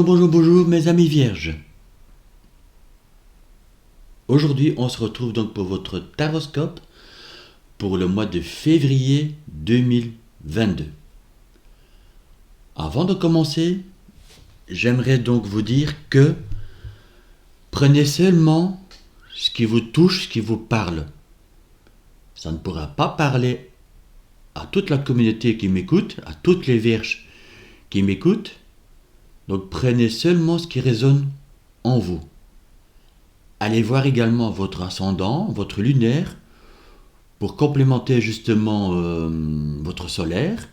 Bonjour mes amis vierges. Aujourd'hui on se retrouve donc pour votre taroscope pour le mois de février 2022. Avant de commencer, j'aimerais donc vous dire que prenez seulement ce qui vous touche, ce qui vous parle. Ça ne pourra pas parler à toute la communauté qui m'écoute, à toutes les vierges qui m'écoutent. Donc prenez seulement ce qui résonne en vous. Allez voir également votre ascendant, votre lunaire, pour complémenter justement votre solaire.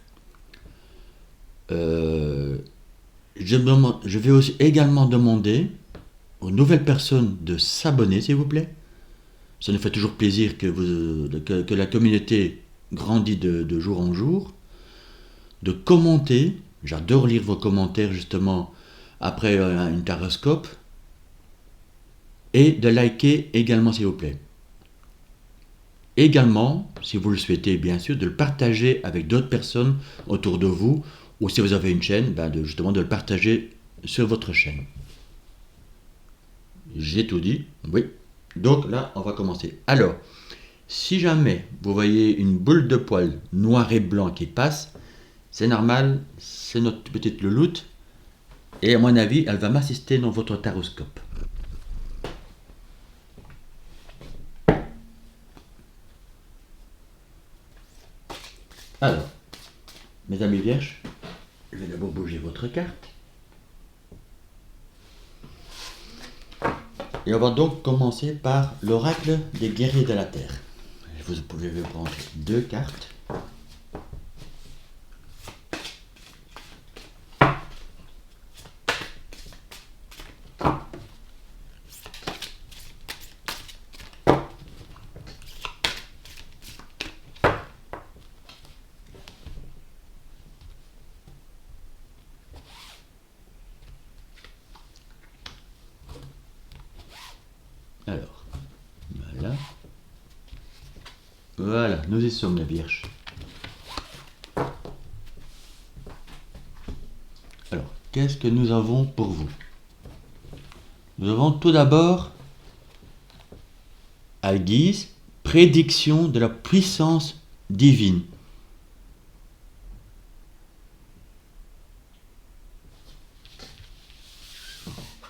Je vais aussi également demander aux nouvelles personnes de s'abonner, s'il vous plaît. Ça nous fait toujours plaisir que la communauté grandit de jour en jour. De commenter. J'adore lire vos commentaires justement après une taroscope. Et de liker également s'il vous plaît. Également, si vous le souhaitez bien sûr, de le partager avec d'autres personnes autour de vous. Ou si vous avez une chaîne, justement de le partager sur votre chaîne. J'ai tout dit, oui. Donc là, on va commencer. Alors, si jamais vous voyez une boule de poils noir et blanc qui passe, c'est normal, c'est notre petite louloute. Et à mon avis, elle va m'assister dans votre taroscope. Alors, mes amis vierges, je vais d'abord bouger votre carte. Et on va donc commencer par l'oracle des guerriers de la Terre. Vous pouvez prendre 2 cartes. Alors, voilà. Voilà, nous y sommes, la Vierge. Alors, qu'est-ce que nous avons pour vous? Nous avons tout d'abord, à guise, prédiction de la puissance divine.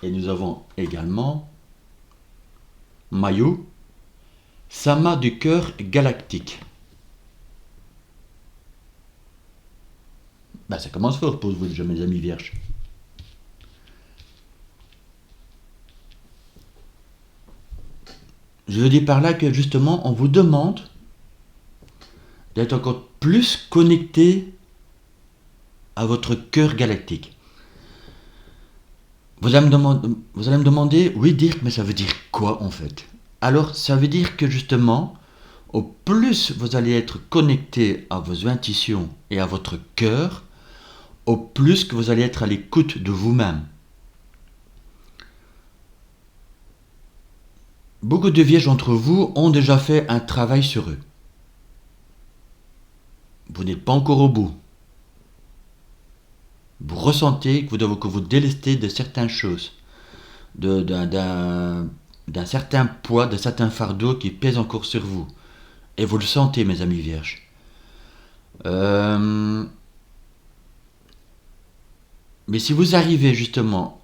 Et nous avons également Mayu, Sama du cœur galactique. Ça commence fort pour vous déjà, mes amis vierges. Je veux dire par là que justement, on vous demande d'être encore plus connecté à votre cœur galactique. Vous allez me demander, oui Dirk, mais ça veut dire quoi en fait? Alors ça veut dire que justement, au plus vous allez être connecté à vos intuitions et à votre cœur, au plus que vous allez être à l'écoute de vous-même. Beaucoup de vierges d'entre vous ont déjà fait un travail sur eux. Vous n'êtes pas encore au bout. Vous ressentez que vous délestez de certaines choses, d'un certain poids, de certains fardeaux qui pèsent encore sur vous. Et vous le sentez, mes amis vierges. Mais si vous arrivez justement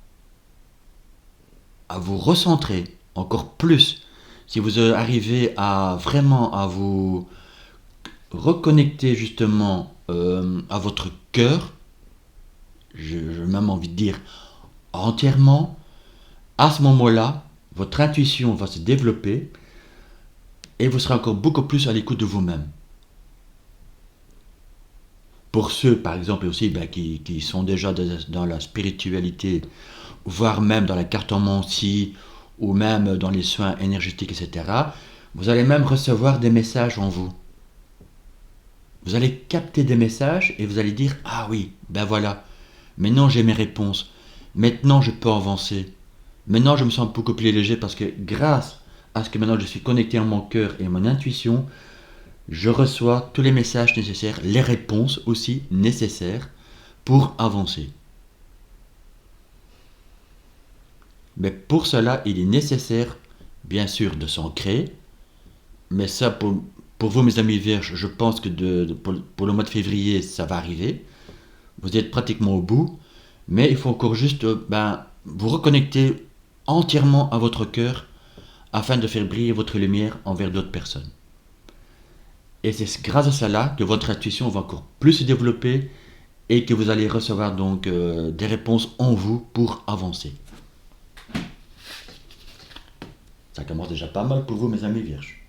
à vous recentrer encore plus, si vous arrivez à vraiment à vous reconnecter justement à votre cœur, j'ai même envie de dire entièrement, à ce moment-là, votre intuition va se développer et vous serez encore beaucoup plus à l'écoute de vous-même. Pour ceux, par exemple, aussi qui sont déjà dans la spiritualité, voire même dans la cartomancie, ou même dans les soins énergétiques, etc., vous allez même recevoir des messages en vous. Vous allez capter des messages et vous allez dire « Ah oui, voilà, maintenant j'ai mes réponses, maintenant je peux avancer, maintenant je me sens beaucoup plus léger parce que grâce à ce que maintenant je suis connecté à mon cœur et à mon intuition, je reçois tous les messages nécessaires, les réponses aussi nécessaires pour avancer. » Mais pour cela, il est nécessaire, bien sûr, de s'ancrer. Mais ça, pour vous, mes amis vierges, je pense que pour le mois de février, ça va arriver. Vous êtes pratiquement au bout. Mais il faut encore juste vous reconnecter entièrement à votre cœur afin de faire briller votre lumière envers d'autres personnes. Et c'est grâce à cela que votre intuition va encore plus se développer et que vous allez recevoir donc des réponses en vous pour avancer. Ça commence déjà pas mal pour vous, mes amis vierges.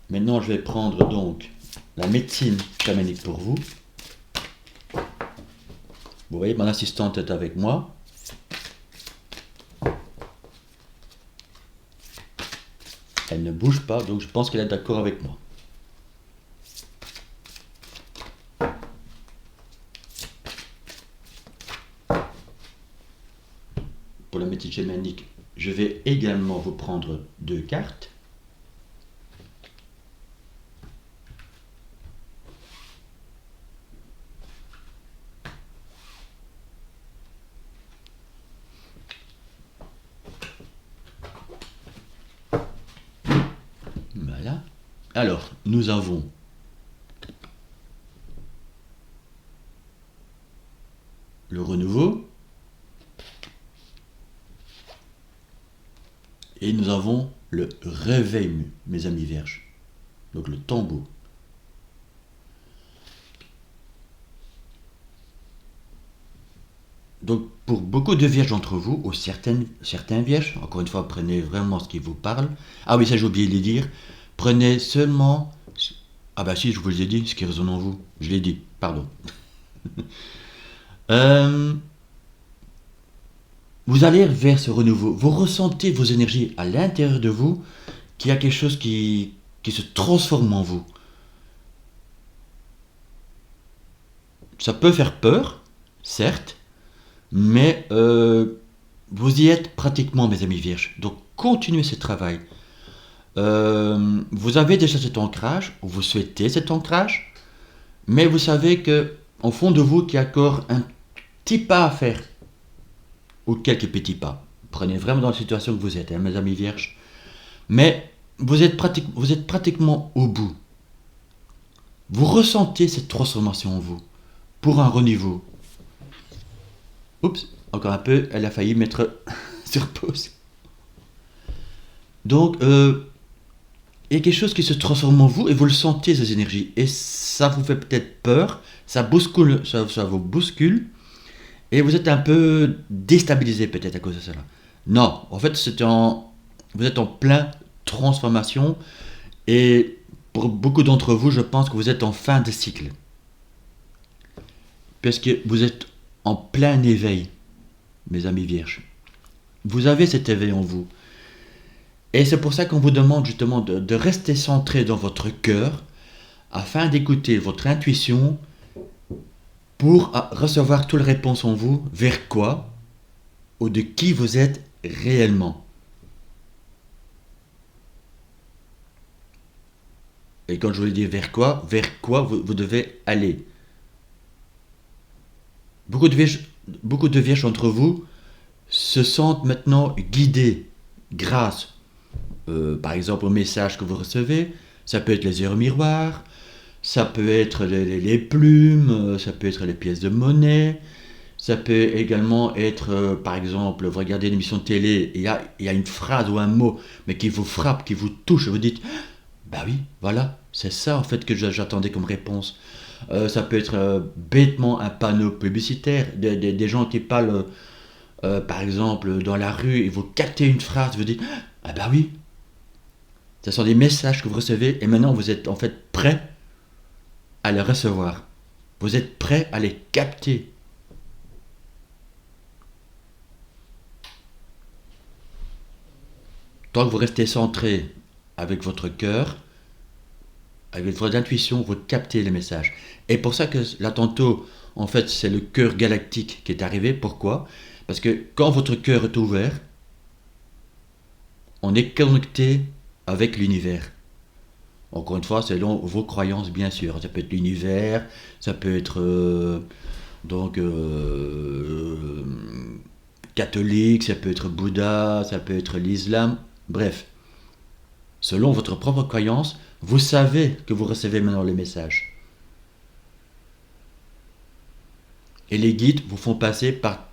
Maintenant, je vais prendre donc la médecine chamanique pour vous. Vous voyez, mon assistante est avec moi. Elle ne bouge pas, donc je pense qu'elle est d'accord avec moi. Pour la médecine chamanique, je vais également vous prendre 2 cartes. Voilà. Alors, nous avons le renouveau et nous avons le réveil, mes amis vierges. Donc le tambour. Donc pour beaucoup de vierges d'entre vous, ou certains vierges, encore une fois, prenez vraiment ce qui vous parle. Ah oui, ça j'ai oublié de le dire. Prenez seulement... Ah bah si, je vous l'ai dit, ce qui résonne en vous. Je l'ai dit, pardon. Vous allez vers ce renouveau. Vous ressentez vos énergies à l'intérieur de vous, qu'il y a quelque chose qui se transforme en vous. Ça peut faire peur, certes, mais vous y êtes pratiquement, mes amis vierges. Donc continuez ce travail. Vous avez déjà cet ancrage, ou vous souhaitez cet ancrage, mais vous savez que au fond de vous qu'il y a encore un petit pas à faire, ou quelques petits pas. Prenez vraiment dans la situation que vous êtes, hein, mes amis vierges. Mais vous êtes pratiquement au bout. Vous ressentez cette transformation en vous, pour un renouveau. Oups, encore un peu, elle a failli mettre sur pause. Donc, il y a quelque chose qui se transforme en vous et vous le sentez, ces énergies. Et ça vous fait peut-être peur, ça vous bouscule, et vous êtes un peu déstabilisé peut-être à cause de cela. Non, en fait, vous êtes en plein transformation, et pour beaucoup d'entre vous, je pense que vous êtes en fin de cycle. Parce que vous êtes en plein éveil, mes amis vierges. Vous avez cet éveil en vous. Et c'est pour ça qu'on vous demande justement de rester centré dans votre cœur afin d'écouter votre intuition pour recevoir toutes les réponses en vous vers quoi ou de qui vous êtes réellement. Et quand je vous dis vers quoi vous devez aller. Beaucoup de vierges d'entre vous se sentent maintenant guidés grâce, par exemple, au message que vous recevez. Ça peut être les heures miroirs, ça peut être les plumes, ça peut être les pièces de monnaie, ça peut également être, par exemple, vous regardez une émission de télé, et il y a une phrase ou un mot, mais qui vous frappe, qui vous touche, et vous dites, bah oui, voilà, c'est ça en fait que j'attendais comme réponse. Ça peut être bêtement un panneau publicitaire, des gens qui parlent, par exemple, dans la rue, et vous captez une phrase, vous dites, ah bah oui, ce sont des messages que vous recevez, et maintenant vous êtes en fait prêt à les recevoir. Vous êtes prêt à les capter. Tant que vous restez centré avec votre cœur, avec votre intuition, vous captez les messages. Et pour ça que là tantôt, en fait, c'est le cœur galactique qui est arrivé. Pourquoi ? Parce que quand votre cœur est ouvert, on est connecté avec l'univers. Encore une fois, selon vos croyances, bien sûr. Ça peut être l'univers, ça peut être Donc, catholique, ça peut être Bouddha, ça peut être l'islam, bref. Selon votre propre croyance, vous savez que vous recevez maintenant les messages. Et les guides vous font passer par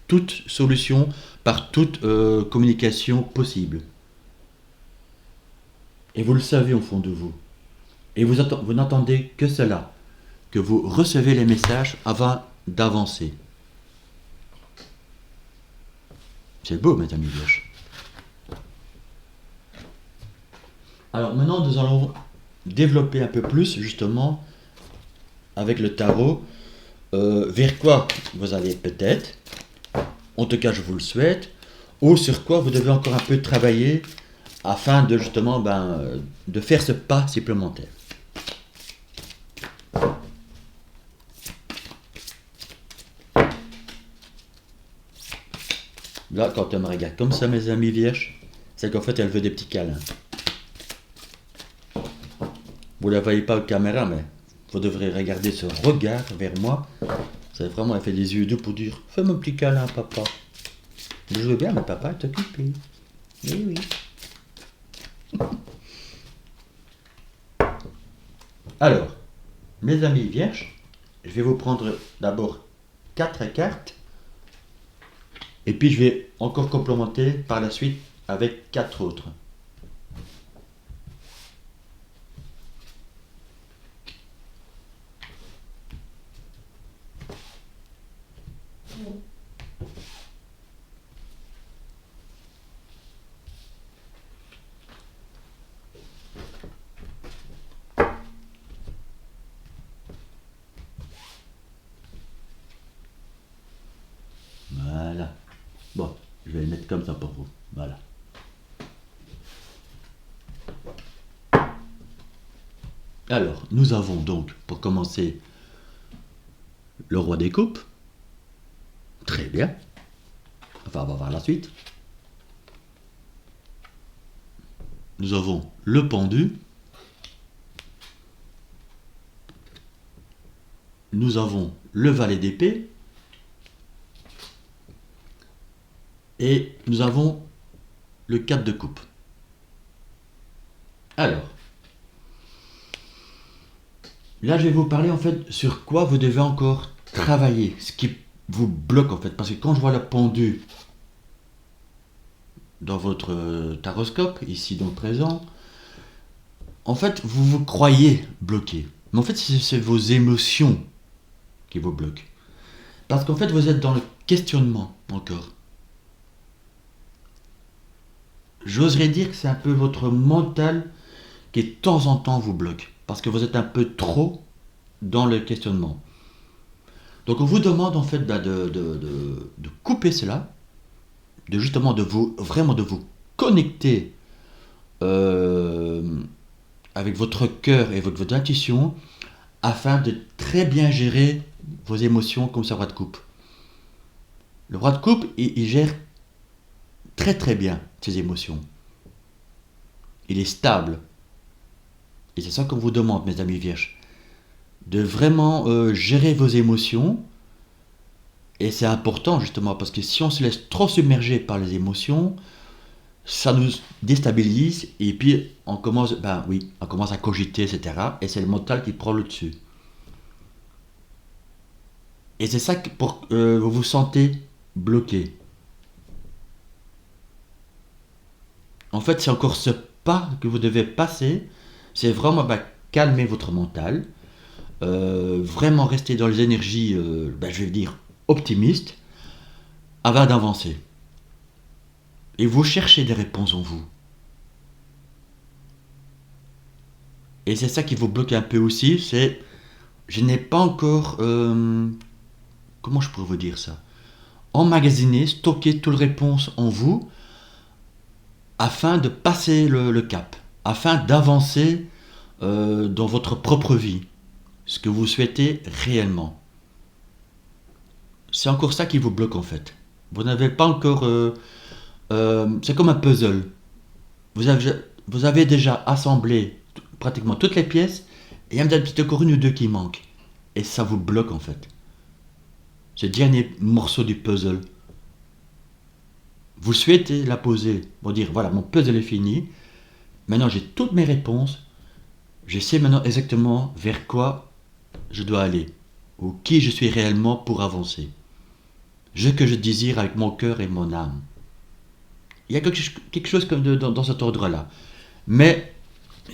toute solution, par toute communication possible. Et vous le savez au fond de vous. Et vous n'entendez que cela, que vous recevez les messages avant d'avancer. C'est beau, mes amis vierges. Alors maintenant, nous allons développer un peu plus, justement, avec le tarot, vers quoi vous allez peut-être, en tout cas je vous le souhaite, ou sur quoi vous devez encore un peu travailler afin de justement de faire ce pas supplémentaire. Là, quand elle me regarde comme ça, mes amis vierges, c'est qu'en fait elle veut des petits câlins. Vous ne la voyez pas aux caméras, mais vous devrez regarder ce regard vers moi. C'est vraiment, elle fait des yeux doux pour dire « Fais mon petit câlin, papa ». Je veux bien, mais papa est occupé. Oui, oui. Alors, mes amis vierges, je vais vous prendre d'abord 4 cartes. Et puis je vais encore complémenter par la suite avec 4 autres. Voilà. Bon, je vais les mettre comme ça pour vous. Voilà. Alors, nous avons donc, pour commencer, le roi des coupes. Très bien. Enfin, on va voir la suite. Nous avons le pendu. Nous avons le valet d'épée. Et nous avons le 4 de coupe. Alors, là je vais vous parler en fait sur quoi vous devez encore travailler, ce qui vous bloque en fait. Parce que quand je vois le pendu dans votre taroscope, ici dans le présent, en fait vous vous croyez bloqué. Mais en fait c'est vos émotions qui vous bloquent. Parce qu'en fait vous êtes dans le questionnement encore. J'oserais dire que c'est un peu votre mental qui de temps en temps vous bloque. Parce que vous êtes un peu trop dans le questionnement. Donc on vous demande en fait de couper cela, de justement vraiment de vous connecter avec votre cœur et votre intuition afin de très bien gérer vos émotions comme ce roi de coupe. Le roi de coupe, il gère très très bien ses émotions. Il est stable. Et c'est ça qu'on vous demande, mes amis vierges. De vraiment gérer vos émotions. Et c'est important justement parce que si on se laisse trop submerger par les émotions, ça nous déstabilise et puis on commence, on commence à cogiter, etc. Et c'est le mental qui prend le dessus. Et c'est ça que vous vous sentez bloqué. En fait, c'est encore ce pas que vous devez passer. C'est vraiment calmer votre mental. Vraiment rester dans les énergies, je vais dire, optimistes, avant d'avancer. Et vous cherchez des réponses en vous. Et c'est ça qui vous bloque un peu aussi, c'est je n'ai pas encore, comment je pourrais vous dire ça, emmagasiné, stocké toutes les réponses en vous afin de passer le cap, afin d'avancer dans votre propre vie, ce que vous souhaitez réellement. C'est encore ça qui vous bloque en fait. Vous n'avez pas encore... c'est comme un puzzle. Vous avez déjà assemblé pratiquement toutes les pièces et il y en a peut-être encore une ou deux qui manquent. et ça vous bloque en fait. Ce dernier morceau du puzzle. Vous souhaitez la poser pour dire voilà, mon puzzle est fini, maintenant j'ai toutes mes réponses, je sais maintenant exactement vers quoi je dois aller, ou qui je suis réellement pour avancer. Ce que je désire avec mon cœur et mon âme. Il y a quelque chose comme dans cet ordre-là. Mais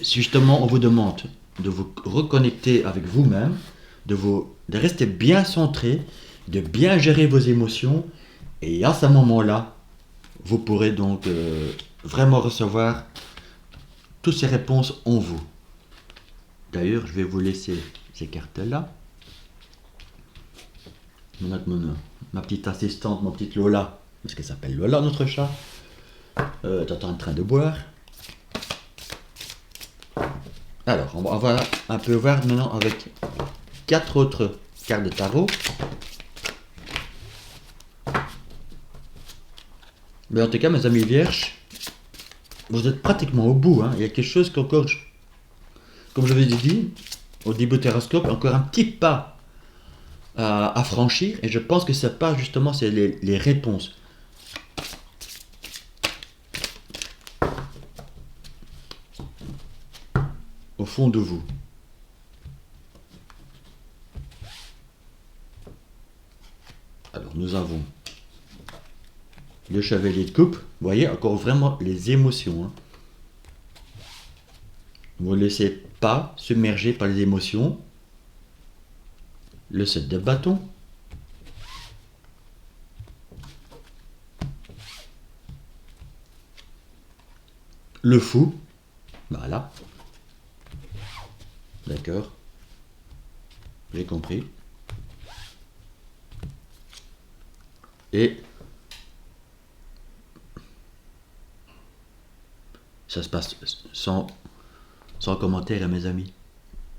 si justement on vous demande de vous reconnecter avec vous-même, de rester bien centré, de bien gérer vos émotions, et à ce moment-là, vous pourrez donc vraiment recevoir toutes ces réponses en vous. D'ailleurs, je vais vous laisser ces cartes-là. Ma petite assistante, ma petite Lola, parce qu'elle s'appelle Lola, notre chat, est en train de boire. Alors, on va un peu voir maintenant avec 4 autres cartes de tarot. Mais en tout cas, mes amis vierges, vous êtes pratiquement au bout. Hein. Il y a quelque chose qu'encore, comme je vous ai dit, au début du Terrascope, encore un petit pas à franchir. Et je pense que ce pas, justement, c'est les réponses. Au fond de vous. Alors, nous avons le chevalier de coupe. Vous voyez, encore vraiment les émotions. Hein. Vous ne laissez pas submerger par les émotions. Le 7 de bâton. Le fou. Voilà. D'accord. J'ai compris. Et ça se passe sans commentaire, mes amis.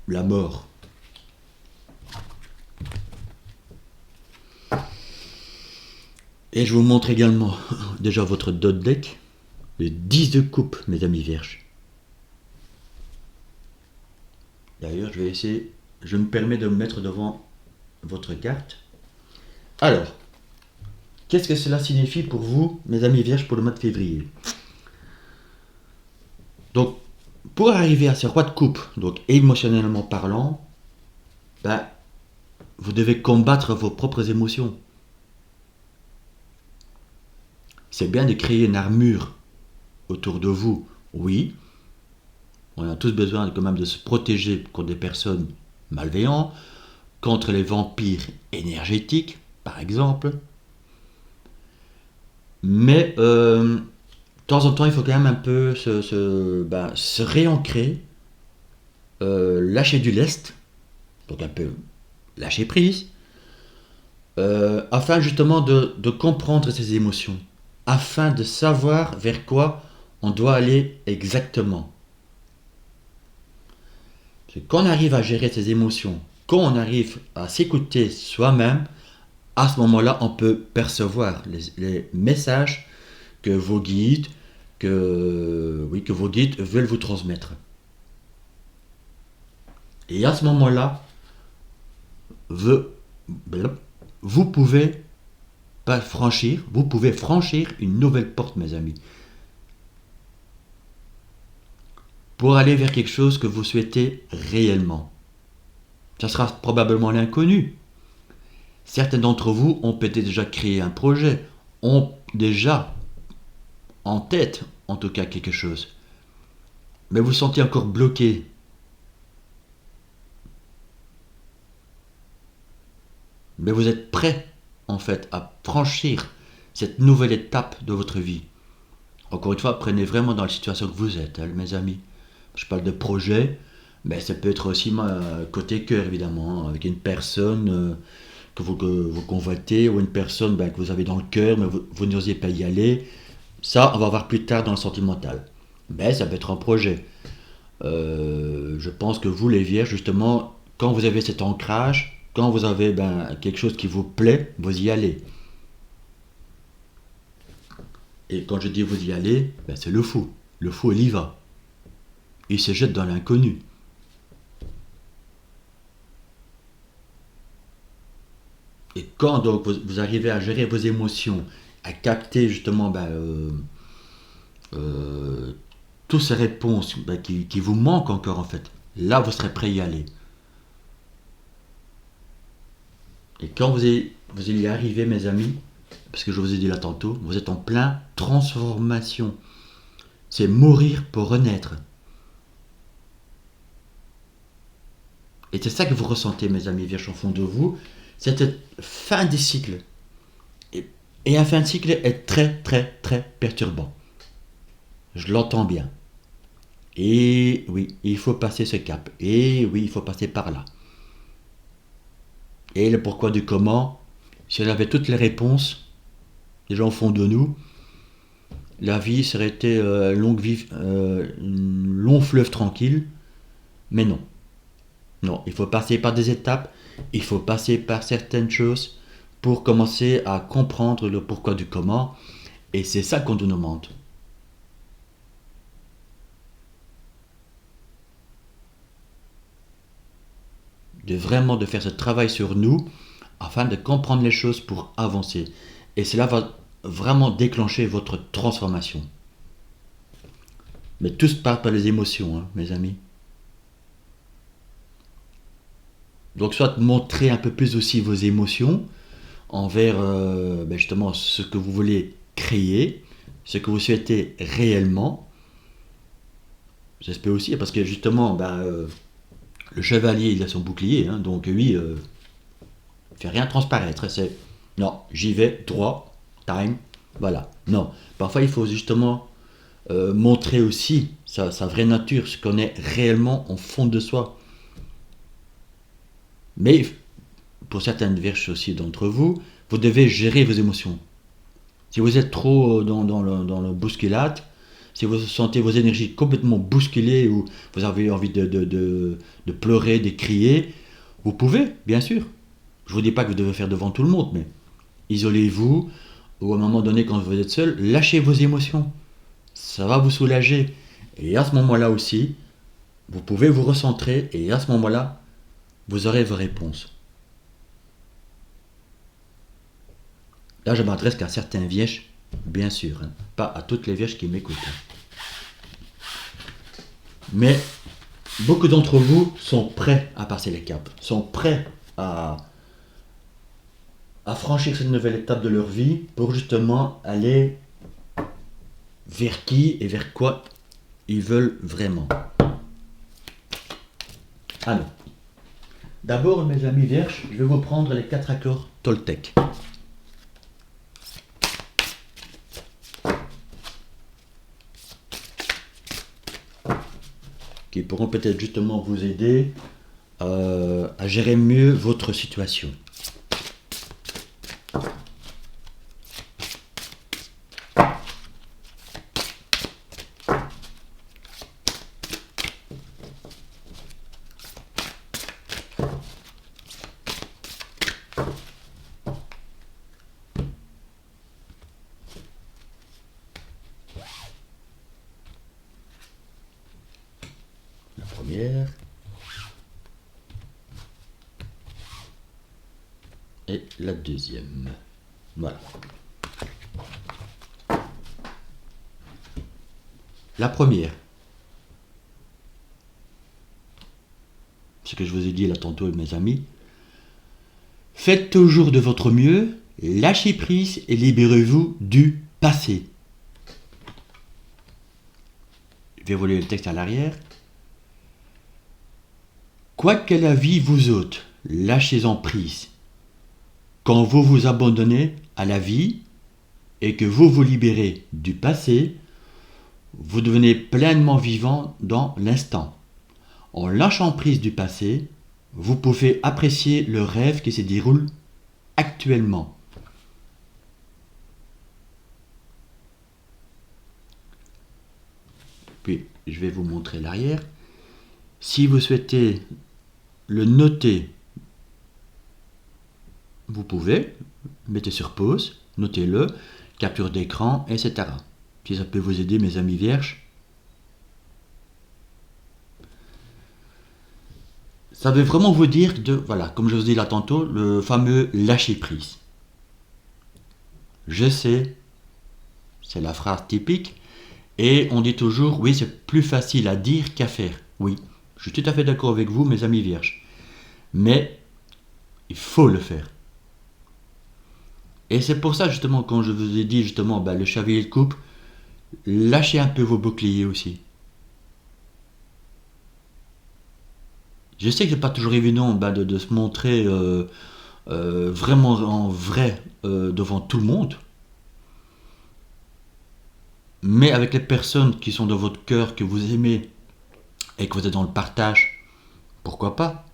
La mort. Et je vous montre également déjà votre dot deck. Le 10 de coupe, mes amis vierges. D'ailleurs, je me permets de me mettre devant votre carte. Alors, qu'est-ce que cela signifie pour vous, mes amis vierges, pour le mois de février? Donc, pour arriver à ce roi de coupe, donc émotionnellement parlant, vous devez combattre vos propres émotions. C'est bien de créer une armure autour de vous, oui. On a tous besoin quand même de se protéger contre des personnes malveillantes, contre les vampires énergétiques, par exemple. Mais de temps en temps, il faut quand même un peu se réancrer, lâcher du lest, donc un peu lâcher prise, afin justement de comprendre ses émotions, afin de savoir vers quoi on doit aller exactement. Quand on arrive à gérer ses émotions, quand on arrive à s'écouter soi-même, à ce moment-là, on peut percevoir les messages que vos guides, veulent vous transmettre. Et à ce moment-là, vous pouvez franchir une nouvelle porte, mes amis, pour aller vers quelque chose que vous souhaitez réellement. Ça sera probablement l'inconnu. Certains d'entre vous ont peut-être déjà créé un projet, ont déjà en tête, en tout cas, quelque chose. Mais vous vous sentez encore bloqué. Mais vous êtes prêt, en fait, à franchir cette nouvelle étape de votre vie. Encore une fois, prenez vraiment dans la situation que vous êtes, hein, mes amis. Je parle de projet, mais ça peut être aussi côté cœur, évidemment, avec une personne que vous convoitez, ou une personne que vous avez dans le cœur, mais vous n'osez pas y aller. Ça, on va voir plus tard dans le sentimental. Mais ça peut être un projet. Je pense que vous, les vierges, justement, quand vous avez cet ancrage, quand vous avez quelque chose qui vous plaît, vous y allez. Et quand je dis vous y allez, c'est le fou. Le fou, il y va. Il se jette dans l'inconnu. quand donc vous arrivez à gérer vos émotions, à capter justement euh, toutes ces réponses qui vous manquent encore en fait, là vous serez prêt à y aller. Et quand vous allez y arriver mes amis, parce que je vous ai dit là tantôt, vous êtes en plein transformation. C'est mourir pour renaître. Et c'est ça que vous ressentez mes amis vierges au fond de vous, cette fin des cycles. Et un fin de cycle est très très très perturbant. Je l'entends bien. Et oui, il faut passer ce cap. Et oui, il faut passer par là. Et le pourquoi du comment, si on avait toutes les réponses, déjà au fond de nous, la vie serait été un long fleuve tranquille. Mais non. Non, il faut passer par des étapes, il faut passer par certaines choses pour commencer à comprendre le pourquoi du comment. Et c'est ça qu'on nous demande. De faire ce travail sur nous afin de comprendre les choses pour avancer. Et cela va vraiment déclencher votre transformation. Mais tout se passe par les émotions, hein, mes amis. Donc soit montrer un peu plus aussi vos émotions envers justement ce que vous voulez créer, ce que vous souhaitez réellement. J'espère aussi, parce que justement, le chevalier, il a son bouclier, hein, donc lui, fait rien transparaître. C'est non, j'y vais, droit, time, voilà. Non, parfois il faut justement montrer aussi sa vraie nature, ce qu'on est réellement en fond de soi. Mais pour certaines vierges aussi d'entre vous, vous devez gérer vos émotions. Si vous êtes trop dans le bousculade, si vous sentez vos énergies complètement bousculées ou vous avez envie de pleurer, de crier, vous pouvez, bien sûr. Je ne vous dis pas que vous devez faire devant tout le monde, mais isolez-vous, ou à un moment donné, quand vous êtes seul, lâchez vos émotions. Ça va vous soulager. Et à ce moment-là aussi, vous pouvez vous recentrer, et à ce moment-là, vous aurez vos réponses. Là, je m'adresse qu'à certaines vierges, bien sûr, hein, pas à toutes les vierges qui m'écoutent. Mais beaucoup d'entre vous sont prêts à passer les caps, sont prêts à franchir cette nouvelle étape de leur vie pour justement aller vers qui et vers quoi ils veulent vraiment. Alors, d'abord, mes amis vierges, je vais vous prendre les 4 accords Toltec. Qui pourront peut-être justement vous aider à gérer mieux votre situation. La première. Et la deuxième. Voilà. La première. Ce que je vous ai dit là tantôt, mes amis. Faites toujours de votre mieux, lâchez prise et libérez-vous du passé. Je vais vous lire le texte à l'arrière. Quoi que la vie vous ôte, lâchez-en prise. Quand vous vous abandonnez à la vie et que vous vous libérez du passé, vous devenez pleinement vivant dans l'instant. En lâchant prise du passé, vous pouvez apprécier le rêve qui se déroule actuellement. Puis, je vais vous montrer l'arrière. Si vous souhaitez le noter, vous pouvez, mettez sur pause, notez-le, capture d'écran, etc. Si ça peut vous aider, mes amis vierges. Ça veut vraiment vous dire voilà, comme je vous dis là tantôt, le fameux lâcher prise. Je sais, c'est la phrase typique, et on dit toujours, oui, c'est plus facile à dire qu'à faire. Oui, je suis tout à fait d'accord avec vous, mes amis vierges. Mais il faut le faire. Et c'est pour ça, justement, quand je vous ai dit, justement, le chevalier de coupe, lâchez un peu vos boucliers aussi. Je sais que c'est pas toujours évident de se montrer vraiment en vrai devant tout le monde, mais avec les personnes qui sont dans votre cœur, que vous aimez et que vous êtes dans le partage, pourquoi pas?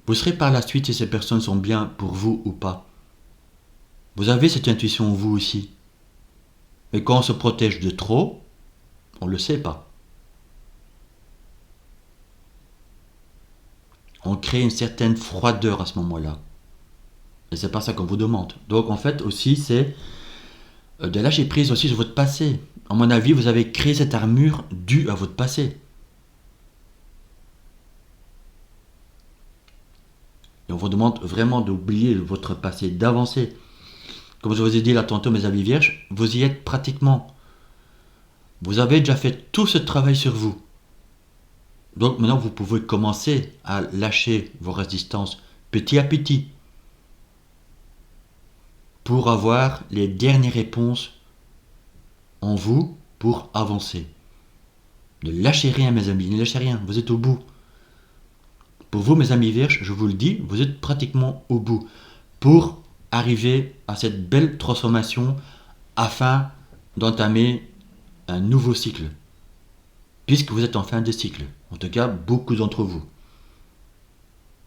Vous saurez par la suite si ces personnes sont bien pour vous ou pas. Vous avez cette intuition vous aussi. Mais quand on se protège de trop, on ne le sait pas. On crée une certaine froideur à ce moment-là. Et c'est pas ça qu'on vous demande. Donc en fait aussi c'est de lâcher prise aussi sur votre passé. À mon avis, vous avez créé cette armure due à votre passé. Et on vous demande vraiment d'oublier votre passé, d'avancer. Comme je vous ai dit là tantôt, mes amis vierges, vous y êtes pratiquement. Vous avez déjà fait tout ce travail sur vous. Donc maintenant, vous pouvez commencer à lâcher vos résistances petit à petit pour avoir les dernières réponses en vous pour avancer. Ne lâchez rien, mes amis, ne lâchez rien, vous êtes au bout. Pour vous, mes amis vierges, je vous le dis, vous êtes pratiquement au bout pour arriver à cette belle transformation afin d'entamer un nouveau cycle. Puisque vous êtes en fin de cycle, en tout cas beaucoup d'entre vous.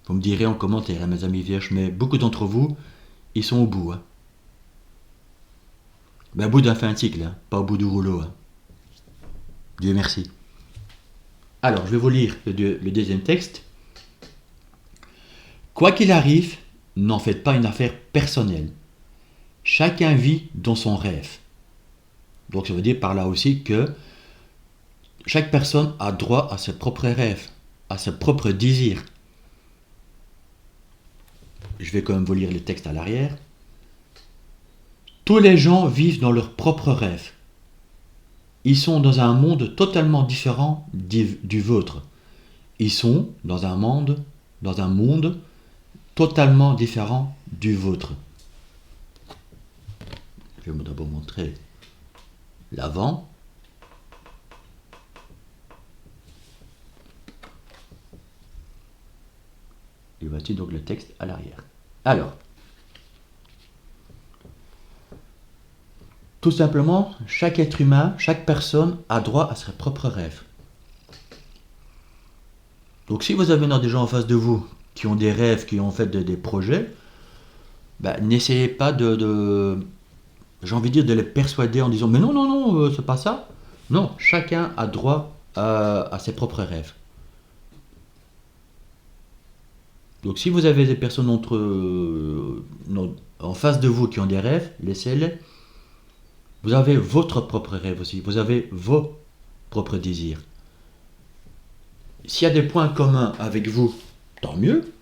Vous me direz en commentaire, mes amis vierges, mais beaucoup d'entre vous, ils sont au bout. Hein. Au bout d'un fin de cycle, hein, pas au bout du rouleau. Hein. Dieu merci. Alors, je vais vous lire le deuxième texte. Quoi qu'il arrive, n'en faites pas une affaire personnelle. Chacun vit dans son rêve. Donc ça veut dire par là aussi que chaque personne a droit à ses propres rêves, à ses propres désirs. Je vais quand même vous lire les textes à l'arrière. Tous les gens vivent dans leurs propres rêves. Ils sont dans un monde totalement différent du vôtre. Ils sont dans un monde totalement différent du vôtre. Je vais d'abord montrer l'avant. Et voici donc le texte à l'arrière. Alors, tout simplement, chaque être humain, chaque personne a droit à ses propres rêves. Donc si vous avez des gens en face de vous qui ont des rêves, qui ont fait des projets, n'essayez pas j'ai envie de dire, de les persuader en disant mais non, non, non, c'est pas ça. Non, chacun a droit à ses propres rêves. Donc si vous avez des personnes en face de vous qui ont des rêves, laissez-les. Vous avez votre propre rêve aussi, vous avez vos propres désirs. S'il y a des points communs avec vous, tant mieux.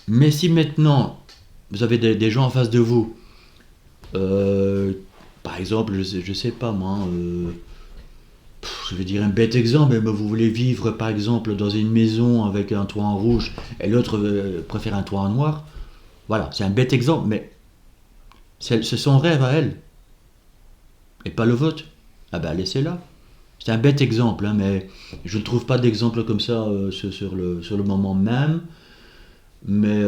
Mais si maintenant vous avez des gens en face de vous, par exemple, je sais pas moi, je vais dire un bête exemple, mais vous voulez vivre par exemple dans une maison avec un toit en rouge et l'autre préfère un toit en noir, voilà, c'est un bête exemple, mais c'est son rêve à elle, et pas le vôtre. Ah laissez-la. C'est un bête exemple, hein, mais je ne trouve pas d'exemple comme ça sur le moment même. Mais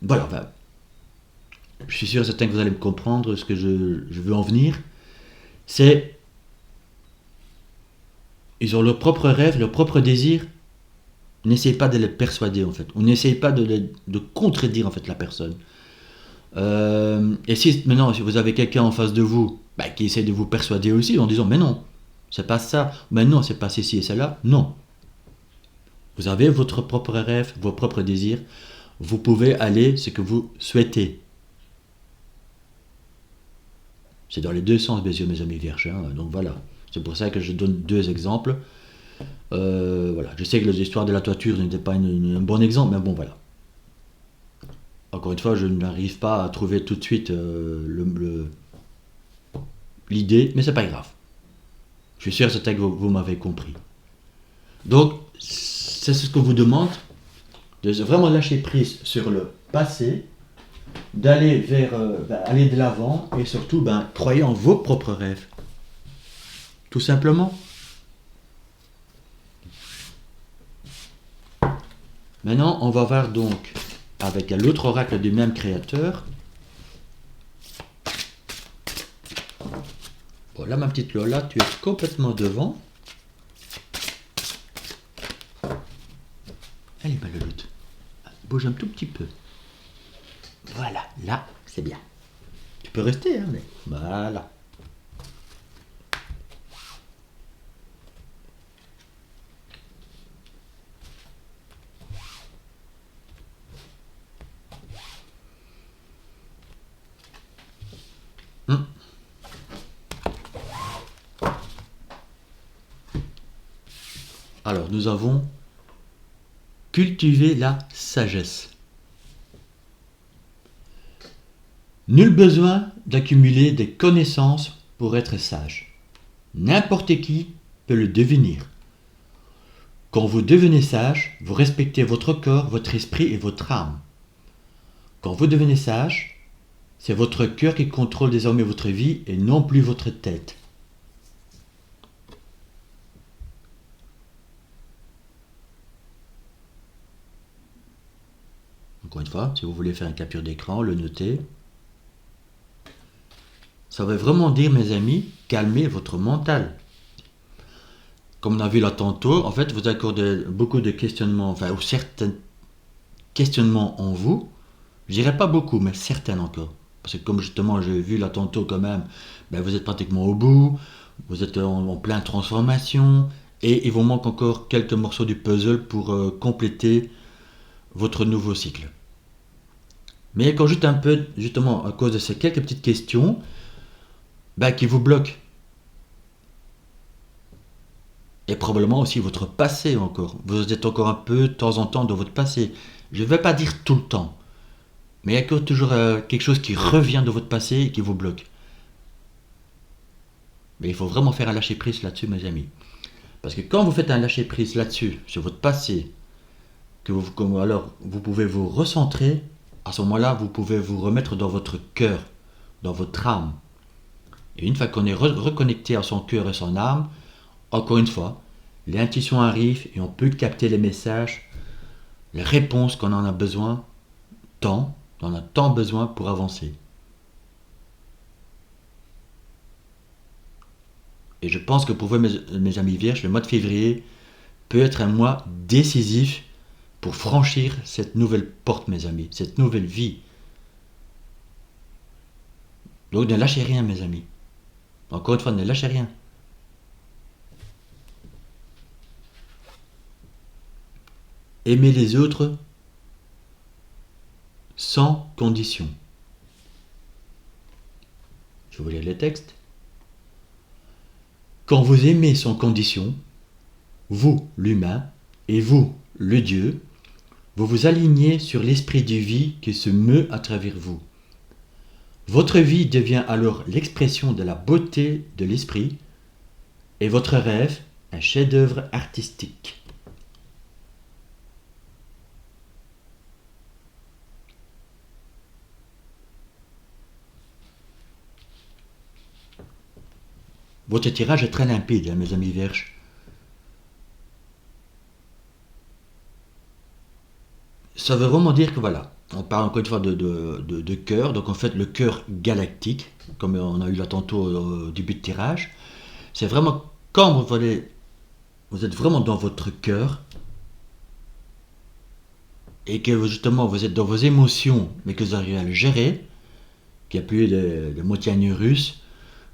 voilà, je suis sûr et certain que vous allez me comprendre ce que je veux en venir. C'est ils ont leurs propres rêves, leurs propres désirs. N'essayez pas de les persuader en fait. On n'essaye pas de contredire en fait la personne. Et si maintenant si vous avez quelqu'un en face de vous qui essaie de vous persuader aussi en disant mais non, c'est pas ça, mais non, c'est pas ceci et cela, non. Vous avez votre propre rêve, vos propres désirs. Vous pouvez aller ce que vous souhaitez. C'est dans les deux sens, mes amis vierges. Hein, donc voilà. C'est pour ça que je donne deux exemples. Voilà, je sais que l'histoire de la toiture n'était pas un bon exemple, mais bon voilà. Encore une fois, je n'arrive pas à trouver tout de suite l'idée, mais c'est pas grave. Je suis sûr que vous m'avez compris. Donc, c'est ce que vous demande, de vraiment lâcher prise sur le passé, d'aller aller de l'avant et surtout, croyez en vos propres rêves. Tout simplement. Maintenant, on va voir donc avec l'autre oracle du même créateur. Bon, là, ma petite Lola, tu es complètement devant. Allez, ma Loloute, bouge un tout petit peu. Voilà, là, c'est bien. Tu peux rester, hein, mais voilà. Alors, nous avons cultivé la sagesse. Nul besoin d'accumuler des connaissances pour être sage. N'importe qui peut le devenir. Quand vous devenez sage, vous respectez votre corps, votre esprit et votre âme. Quand vous devenez sage, c'est votre cœur qui contrôle désormais votre vie et non plus votre tête. Encore une fois, si vous voulez faire une capture d'écran, le noter. Ça veut vraiment dire, mes amis, calmez votre mental. Comme on a vu là tantôt, en fait, vous accordez beaucoup de questionnements, ou certains questionnements en vous. Je dirais pas beaucoup, mais certains encore. Parce que comme justement j'ai vu là tantôt quand même, vous êtes pratiquement au bout, vous êtes en pleine transformation, et il vous manque encore quelques morceaux du puzzle pour compléter votre nouveau cycle. Mais quand juste un peu, justement, à cause de ces quelques petites questions, qui vous bloquent. Et probablement aussi votre passé encore. Vous êtes encore un peu de temps en temps dans votre passé. Je ne vais pas dire tout le temps. Mais il y a toujours quelque chose qui revient de votre passé et qui vous bloque. Mais il faut vraiment faire un lâcher-prise là-dessus, mes amis. Parce que quand vous faites un lâcher-prise là-dessus, sur votre passé, alors vous pouvez vous recentrer, à ce moment-là, vous pouvez vous remettre dans votre cœur, dans votre âme. Et une fois qu'on est reconnecté à son cœur et son âme, encore une fois, l'intuition arrive et on peut capter les messages, les réponses qu'on en a besoin, on en a tant besoin pour avancer. Et je pense que pour vous, mes amis vierges, le mois de février peut être un mois décisif pour franchir cette nouvelle porte, mes amis, cette nouvelle vie. Donc ne lâchez rien, mes amis. Encore une fois, ne lâchez rien. Aimez les autres sans condition. Je vais vous lire les textes. Quand vous aimez sans condition, vous, l'humain, et vous, le Dieu, vous vous alignez sur l'esprit de vie qui se meut à travers vous. Votre vie devient alors l'expression de la beauté de l'esprit et votre rêve un chef-d'œuvre artistique. Votre tirage est très limpide, mes amis vierges. Ça veut vraiment dire que voilà, on parle encore une fois de cœur, donc en fait le cœur galactique, comme on a eu là tantôt au début de tirage, c'est vraiment quand vous êtes vraiment dans votre cœur, et que justement vous êtes dans vos émotions, mais que vous arrivez à le gérer, qu'il n'y a plus de montagnes russes,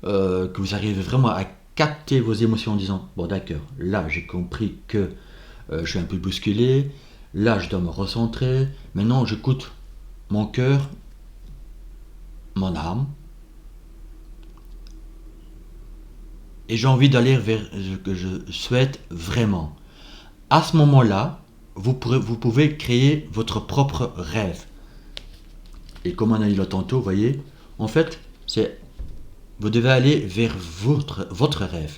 que vous arrivez vraiment à capter vos émotions en disant, bon d'accord, là j'ai compris que je suis un peu bousculé, là je dois me recentrer, maintenant j'écoute mon cœur, mon âme, et j'ai envie d'aller vers ce que je souhaite vraiment. à ce moment-là, vous pouvez créer votre propre rêve. Et comme on a dit là tantôt, vous voyez, en fait, vous devez aller vers votre rêve.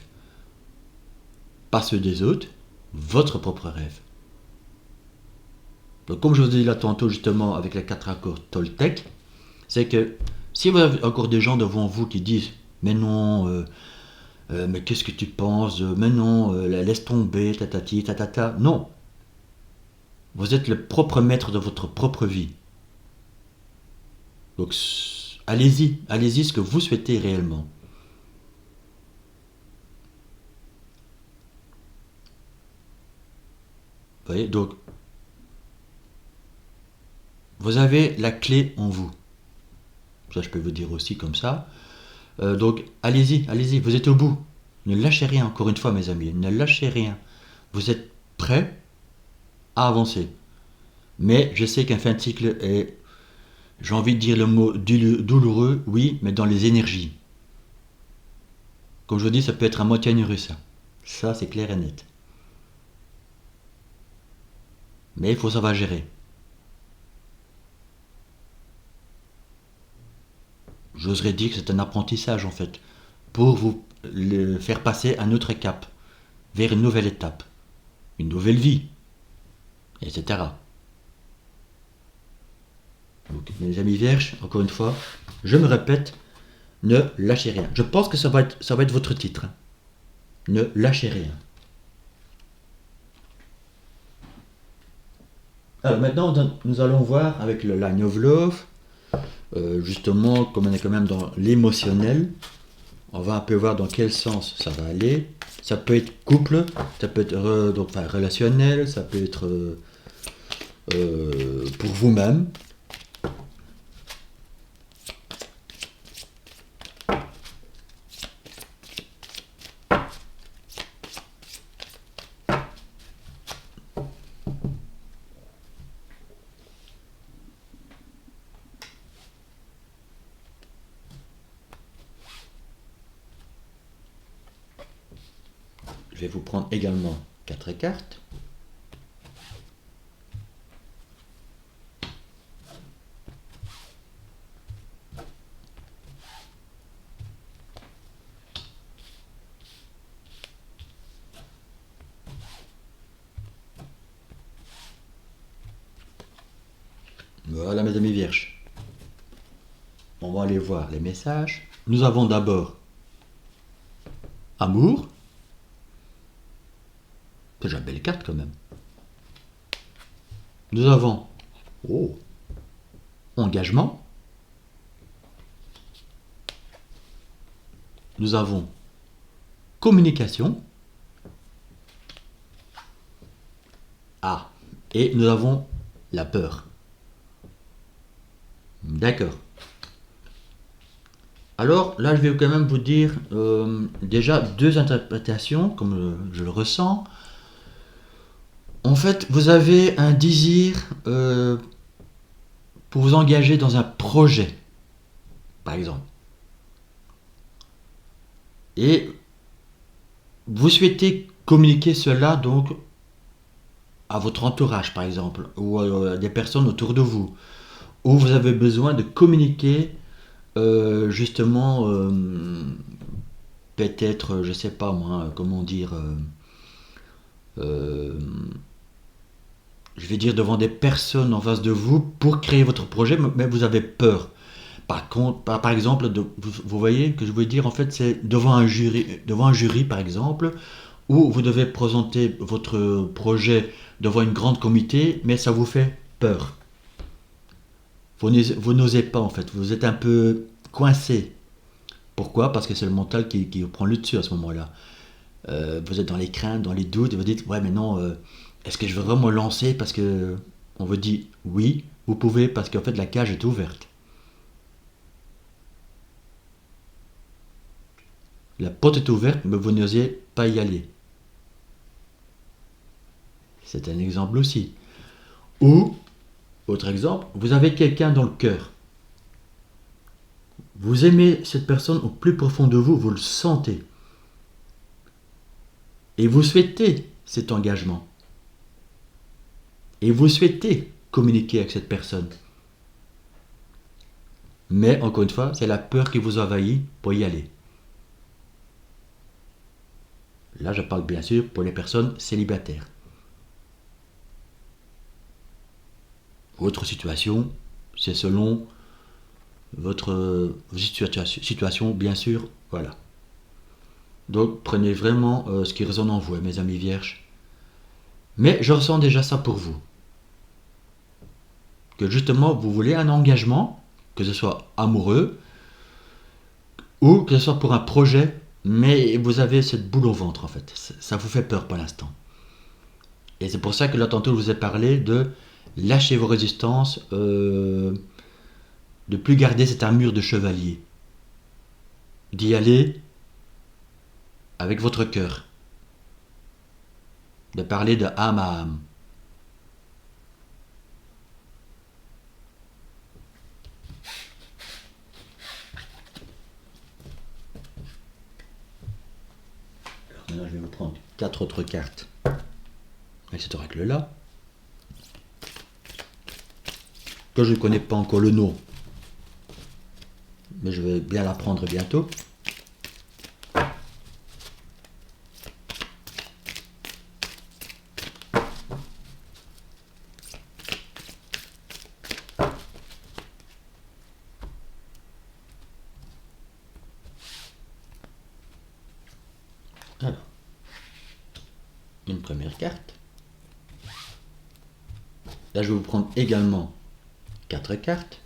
Pas ceux des autres, votre propre rêve. Donc comme je vous ai dit là tantôt justement avec les 4 accords Toltec, c'est que si vous avez encore des gens devant vous qui disent mais non, mais qu'est-ce que tu penses, mais non, laisse tomber, tatati, tatata, non. Vous êtes le propre maître de votre propre vie. Donc allez-y ce que vous souhaitez réellement. Vous voyez, donc vous avez la clé en vous. Ça je peux vous dire aussi comme ça. Donc allez-y, vous êtes au bout. Ne lâchez rien, encore une fois mes amis, ne lâchez rien. Vous êtes prêts à avancer. Mais je sais qu'un fin de cycle est, j'ai envie de dire le mot douloureux, oui, mais dans les énergies. Comme je vous dis, ça peut être un montagne russe. Ça, c'est clair et net. Mais il faut savoir gérer. J'oserais dire que c'est un apprentissage en fait, pour vous faire passer un autre cap, vers une nouvelle étape, une nouvelle vie, etc. Donc, mes amis vierges, encore une fois, je me répète, ne lâchez rien. Je pense que ça va être votre titre. Ne lâchez rien. Alors maintenant, nous allons voir avec le Line of Love, justement, comme on est quand même dans l'émotionnel, on va un peu voir dans quel sens ça va aller. Ça peut être couple, ça peut être donc, enfin, relationnel, ça peut être pour vous-même. Je vais vous prendre également 4 cartes. Voilà mes amis vierges. On va aller voir les messages. Nous avons d'abord amour. C'est déjà une belle carte quand même. Nous avons engagement. Nous avons communication. Et nous avons la peur. D'accord. Alors là, je vais quand même vous dire déjà 2 interprétations, comme je le ressens. En fait, vous avez un désir pour vous engager dans un projet, par exemple. Et vous souhaitez communiquer cela donc à votre entourage, par exemple, ou à des personnes autour de vous, où vous avez besoin de communiquer justement peut-être, je sais pas moi, comment dire, je vais dire devant des personnes en face de vous pour créer votre projet, mais vous avez peur. Par contre, par exemple, vous voyez que je veux dire, en fait, c'est devant un jury par exemple, où vous devez présenter votre projet devant une grande comité, mais ça vous fait peur. Vous n'osez pas en fait, vous êtes un peu coincé. Pourquoi? Parce que c'est le mental qui prend le dessus à ce moment-là. Vous êtes dans les craintes, dans les doutes, et vous dites, ouais mais non, est-ce que je veux vraiment lancer? Parce que on vous dit, oui, vous pouvez, parce qu'en fait la cage est ouverte. La porte est ouverte, mais vous n'osez pas y aller. C'est un exemple aussi. Ou, autre exemple, vous avez quelqu'un dans le cœur. Vous aimez cette personne au plus profond de vous, vous le sentez. Et vous souhaitez cet engagement. et vous souhaitez communiquer avec cette personne. Mais encore une fois, c'est la peur qui vous envahit pour y aller. Là, je parle bien sûr pour les personnes célibataires. Votre situation, c'est selon votre situation, bien sûr, voilà. Donc, prenez vraiment ce qui résonne en vous, mes amis vierges. Mais je ressens déjà ça pour vous. Que justement, vous voulez un engagement, que ce soit amoureux, ou que ce soit pour un projet, mais vous avez cette boule au ventre en fait. Ça vous fait peur pour l'instant. Et c'est pour ça que là, tantôt, je vous ai parlé de lâcher vos résistances, de plus garder cette armure de chevalier. D'y aller avec votre cœur. De parler de âme à âme. Alors maintenant, je vais vous prendre 4 autres cartes avec cet oracle-là. Que je ne connais pas encore le nom, mais je vais bien l'apprendre bientôt. Alors, une première carte. Là, je vais vous prendre également 4 cartes.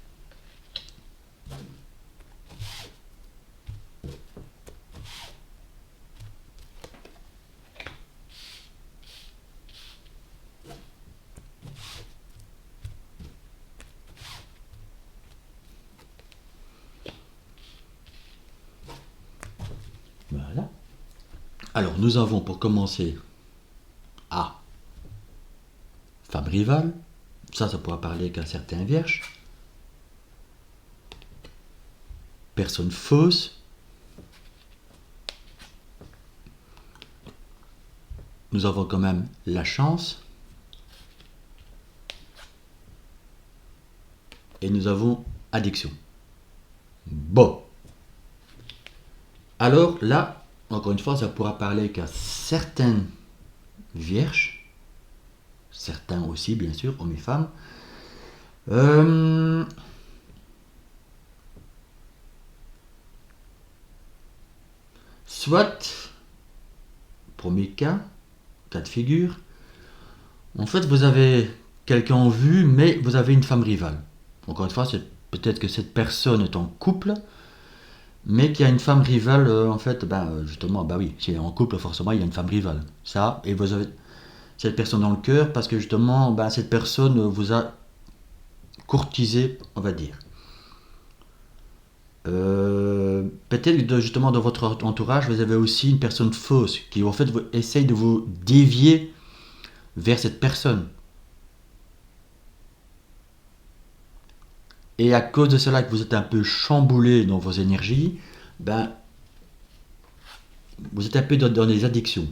Voilà. Alors, nous avons pour commencer A. Femme rivale. Ça pourra parler qu'à certains vierges. Personne fausse. Nous avons quand même la chance. Et nous avons addiction. Bon. Alors là, encore une fois, ça pourra parler qu'à certaines vierges, certains aussi bien sûr, hommes et femmes, soit, premier cas de figure, en fait vous avez quelqu'un en vue, mais vous avez une femme rivale. Encore une fois, c'est peut-être que cette personne est en couple, mais qu'il y a une femme rivale, en fait, justement, oui, si elle est en couple, forcément, il y a une femme rivale. Ça, et vous avez cette personne dans le cœur, parce que justement, cette personne vous a courtisé, on va dire. Peut-être justement dans votre entourage, vous avez aussi une personne fausse, qui en fait essaye de vous dévier vers cette personne. Et à cause de cela que vous êtes un peu chamboulé dans vos énergies, vous êtes un peu dans des addictions.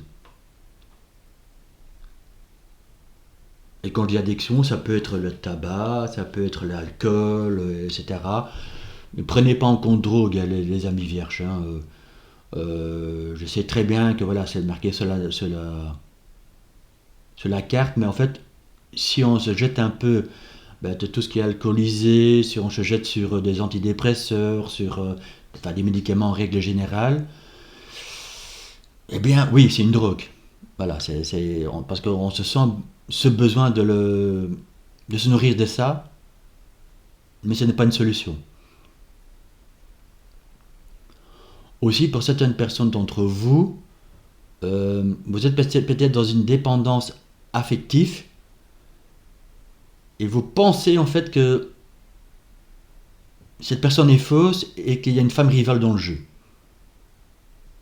Et quand je dis addiction, ça peut être le tabac, ça peut être l'alcool, etc. Ne prenez pas en compte drogue, les amis vierges. Je sais très bien que voilà, c'est marqué sur la carte, mais en fait, si on se jette un peu de tout ce qui est alcoolisé, si on se jette sur des antidépresseurs, sur des médicaments en règle générale, eh bien oui, c'est une drogue. Voilà, parce qu'on se sent ce besoin de se nourrir de ça, mais ce n'est pas une solution. Aussi, pour certaines personnes d'entre vous, vous êtes peut-être dans une dépendance affective, et vous pensez en fait que cette personne est fausse et qu'il y a une femme rivale dans le jeu.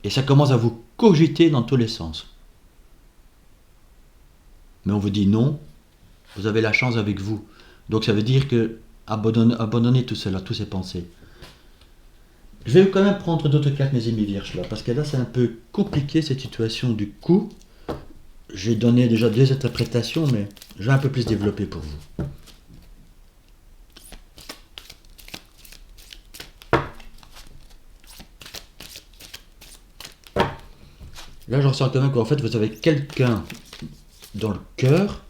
Et ça commence à vous cogiter dans tous les sens. Mais on vous dit non, vous avez la chance avec vous. Donc ça veut dire que abandonnez tout cela, toutes ces pensées. Je vais quand même prendre d'autres cartes, mes amis vierges, là, parce que là c'est un peu compliqué cette situation du coup. J'ai donné déjà 2 interprétations, mais Je vais un peu plus développer pour vous. Là, je ressens quand même qu'en fait, vous avez quelqu'un dans le cœur,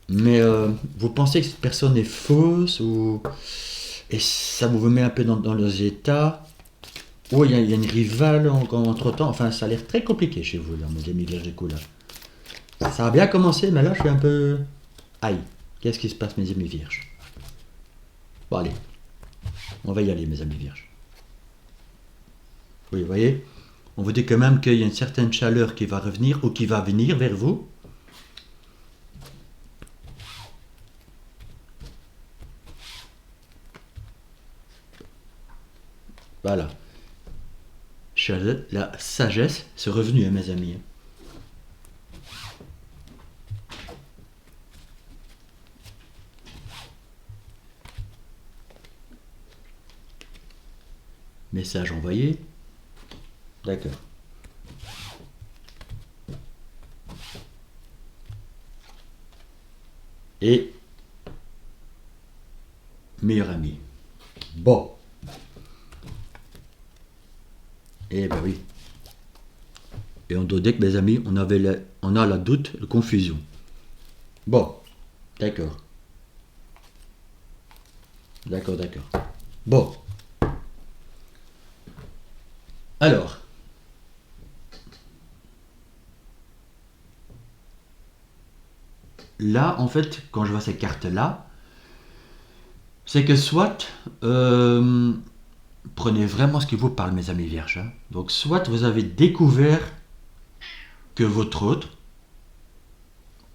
mais vous pensez que cette personne est fausse, et ça vous met un peu dans les états. Ou il y a une rivale entre-temps. Enfin, ça a l'air très compliqué chez vous, là, mes amis Vierge et là. Ça a bien commencé, mais là, je suis un peu... Aïe, qu'est-ce qui se passe, mes amis Vierges? Bon, allez, on va y aller, mes amis Vierges. Oui, vous voyez, on vous dit quand même qu'il y a une certaine chaleur qui va revenir ou qui va venir vers vous. Voilà. La sagesse, c'est revenu, hein, mes amis. Message envoyé. D'accord. Et meilleur ami. Bon. Eh ben oui. Et on doit dire que mes amis, on a la doute, la confusion. Bon. D'accord. D'accord, d'accord. Bon. Alors. Là, en fait, quand je vois ces cartes-là, c'est que soit, prenez vraiment ce qui vous parle, mes amis vierges. Hein. Donc, soit vous avez découvert que votre autre,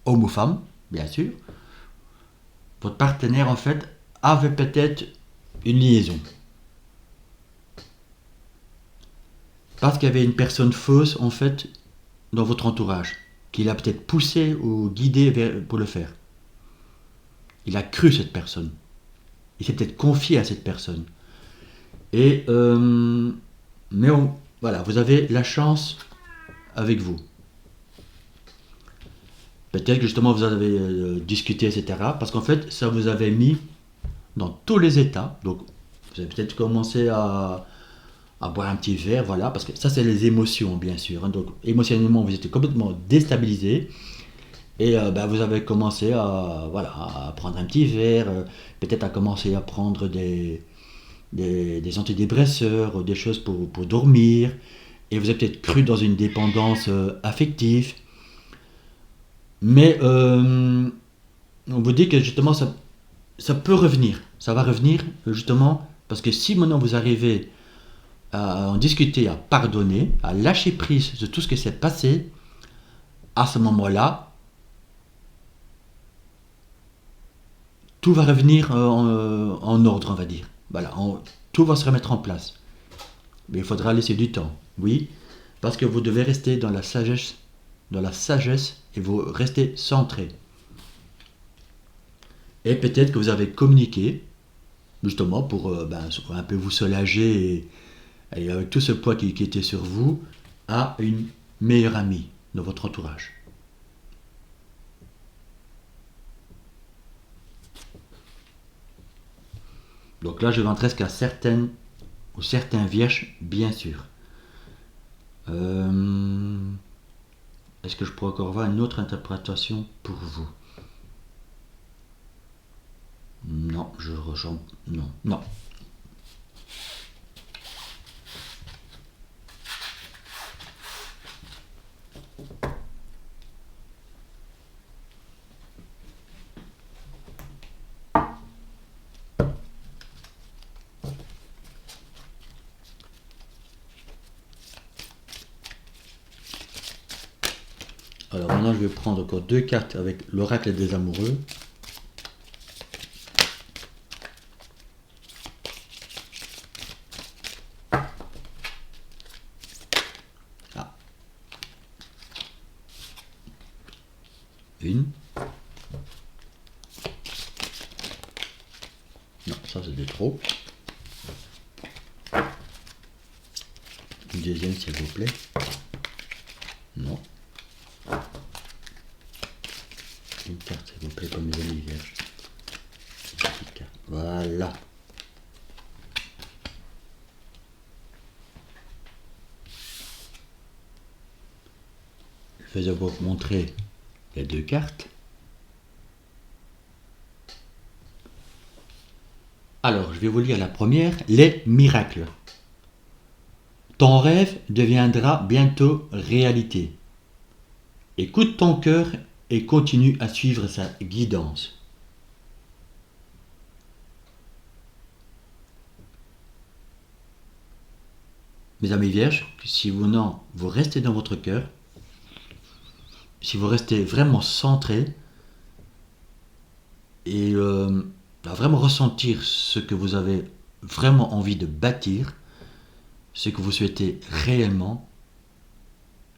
homme ou femme, bien sûr, votre partenaire, en fait, avait peut-être une liaison. Parce qu'il y avait une personne fausse, en fait, dans votre entourage, qui l'a peut-être poussé ou guidé pour le faire. Il a cru cette personne. Il s'est peut-être confié à cette personne. Et mais voilà, vous avez la chance avec vous. Peut-être que justement vous avez discuté, etc. Parce qu'en fait, ça vous avait mis dans tous les états. Donc, vous avez peut-être commencé à boire un petit verre, voilà, parce que ça, c'est les émotions, bien sûr. Hein. Donc, émotionnellement, vous étiez complètement déstabilisé. Et vous avez commencé voilà, à prendre un petit verre, peut-être à commencer à prendre des antidépresseurs, des choses pour dormir. Et vous avez peut-être cru dans une dépendance affective. Mais on vous dit que justement, ça peut revenir. Ça va revenir, justement, parce que si maintenant vous arrivez à en discuter, à pardonner, à lâcher prise de tout ce qui s'est passé, à ce moment-là, tout va revenir en ordre, on va dire. Voilà, tout va se remettre en place. Mais il faudra laisser du temps, oui, parce que vous devez rester dans la sagesse et vous restez centré. Et peut-être que vous avez communiqué, justement, pour un peu vous soulager et avec tout ce poids qui était sur vous, à une meilleure amie dans votre entourage. Donc là, je m'adresse qu'à certaines ou certains vierges, bien sûr. Est-ce que je pourrais encore avoir une autre interprétation pour vous? Non, je rejoins. Non, non. Alors maintenant, je vais prendre encore deux cartes avec l'oracle des amoureux. Ah. Une. Non, ça c'est de trop. Une deuxième, s'il vous plaît. Non. Une carte Je vais vous montrer les deux cartes. Alors, je vais vous lire la première, les miracles. Ton rêve deviendra bientôt réalité. Écoute ton cœur et continue à suivre sa guidance. Mes amis vierges, si vous restez dans votre cœur, si vous restez vraiment centré et à vraiment ressentir ce que vous avez vraiment envie de bâtir, ce que vous souhaitez réellement,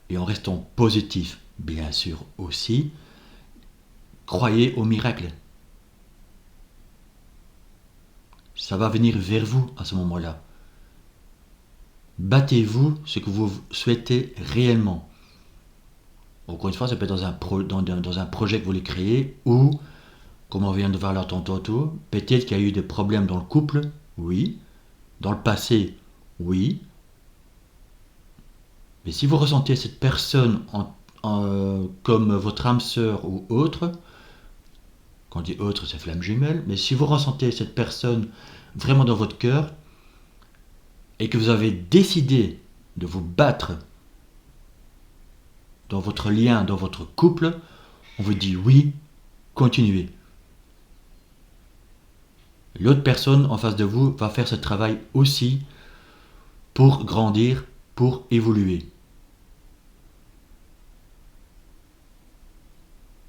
et en restant positif, bien sûr aussi, croyez au miracle. Ça va venir vers vous à ce moment-là. Battez-vous ce que vous souhaitez réellement. Encore une fois, ça peut être dans un projet que vous voulez créer, ou, comme on vient de voir là tantôt, peut-être qu'il y a eu des problèmes dans le couple, oui. Dans le passé, oui. Mais si vous ressentez cette personne comme votre âme sœur ou autre, quand on dit autre, c'est flamme jumelle, mais si vous ressentez cette personne vraiment dans votre cœur, et que vous avez décidé de vous battre dans votre lien, dans votre couple, on vous dit oui, continuez. L'autre personne en face de vous va faire ce travail aussi pour grandir, pour évoluer.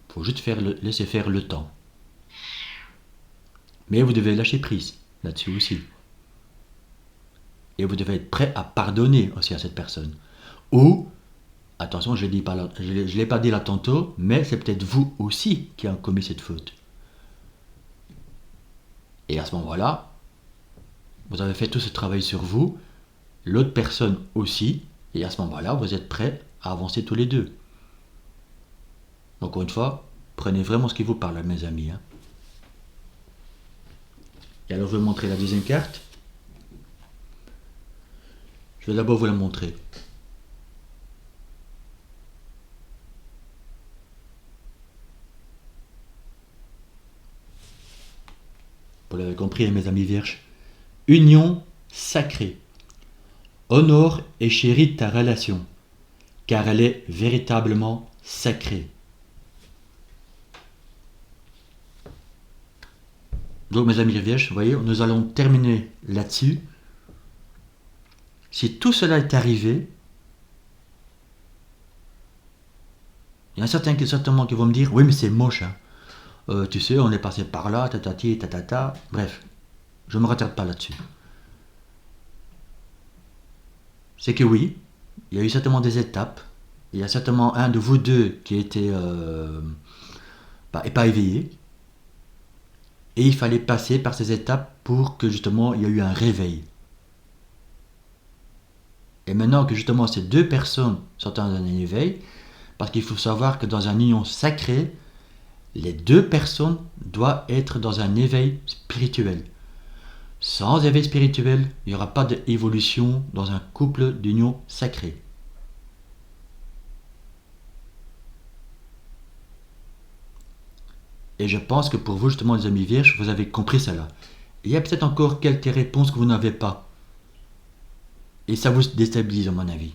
Il faut juste laisser faire le temps. Mais vous devez lâcher prise là-dessus aussi. Et vous devez être prêt à pardonner aussi à cette personne. Ou, attention, je ne l'ai pas dit là tantôt, mais c'est peut-être vous aussi qui avez commis cette faute. Et à ce moment-là, vous avez fait tout ce travail sur vous, l'autre personne aussi, et à ce moment-là, vous êtes prêts à avancer tous les deux. Encore une fois, prenez vraiment ce qui vous parle, mes amis. Et alors, je vais vous montrer la deuxième carte. Je vais d'abord vous la montrer. Vous l'avez compris, mes amis vierges. Union sacrée. Honore et chéris ta relation, car elle est véritablement sacrée. Donc, mes amis vierges, vous voyez, nous allons terminer là-dessus. Si tout cela est arrivé, il y en a certainement qui vont me dire, oui, mais c'est moche. Tu sais, on est passé par là, tatati, tatata. Bref, je ne me retarde pas là-dessus. C'est que oui, il y a eu certainement des étapes. Il y a certainement un de vous deux qui était pas éveillé. Et il fallait passer par ces étapes pour que justement il y ait eu un réveil. Et maintenant que justement ces deux personnes sont dans un éveil, parce qu'il faut savoir que dans une union sacrée, les deux personnes doivent être dans un éveil spirituel. Sans éveil spirituel, il n'y aura pas d'évolution dans un couple d'union sacrée. Et je pense que pour vous, justement, les amis vierges, vous avez compris cela. Il y a peut-être encore quelques réponses que vous n'avez pas. Et ça vous déstabilise, à mon avis.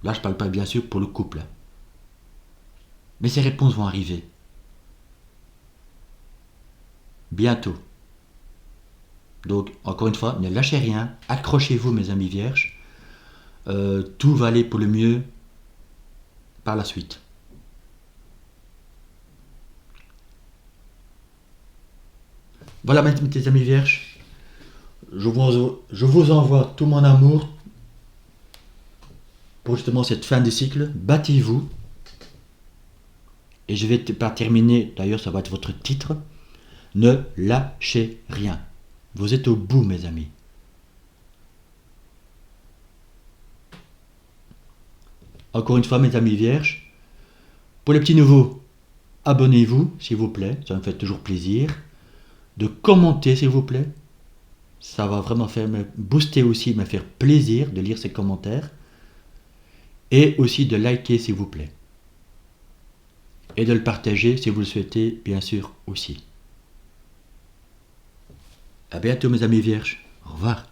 Là, je ne parle pas bien sûr pour le couple. Mais ces réponses vont arriver. Bientôt. Donc, encore une fois, ne lâchez rien. Accrochez-vous, mes amis vierges. Tout va aller pour le mieux par la suite. Voilà, mes amis vierges. Je vous envoie tout mon amour pour justement cette fin de cycle. Battez-vous. Et je vais pas terminer, d'ailleurs ça va être votre titre. Ne lâchez rien. Vous êtes au bout, mes amis. Encore une fois, mes amis vierges, pour les petits nouveaux, abonnez-vous, s'il vous plaît, ça me fait toujours plaisir. De commenter, s'il vous plaît. Ça va vraiment me booster aussi, me faire plaisir de lire ces commentaires. Et aussi de liker s'il vous plaît. Et de le partager si vous le souhaitez, bien sûr aussi. À bientôt mes amis vierges. Au revoir.